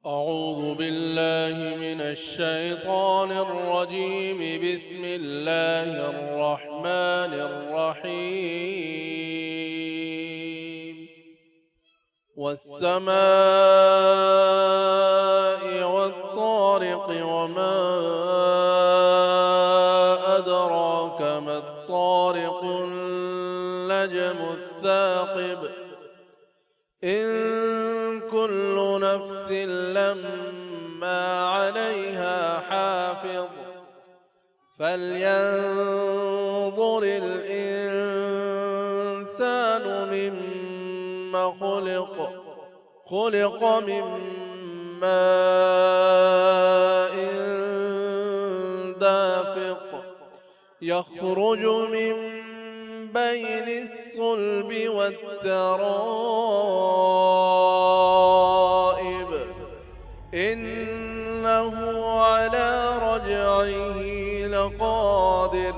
أعوذ بالله من الشيطان الرجيم. بسم الله الرحمن الرحيم. والسماء والطارق وما أدراك ما الطارق النجم الثاقب. إن كل نفس لما عليها حافظ. فلينظر الإنسان مما خلق من ماء دافق يخرج من بين الصلب والترائب. إنه على رجعه لقادر.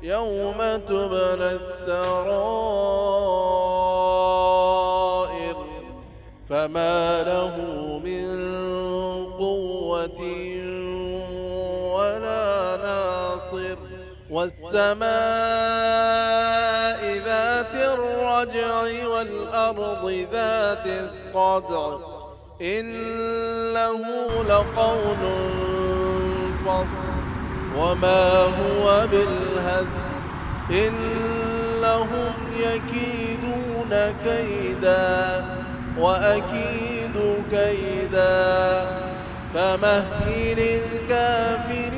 يوم تبلى السرائر. فما له من قوة ولا ناصر. والسماء ذات الرجع والأرض ذات الصدع. إنه لقول فصل وما هو بالهزل. إنهم يكيدون كيدا وأكيد كيدا. فمهل الكافرين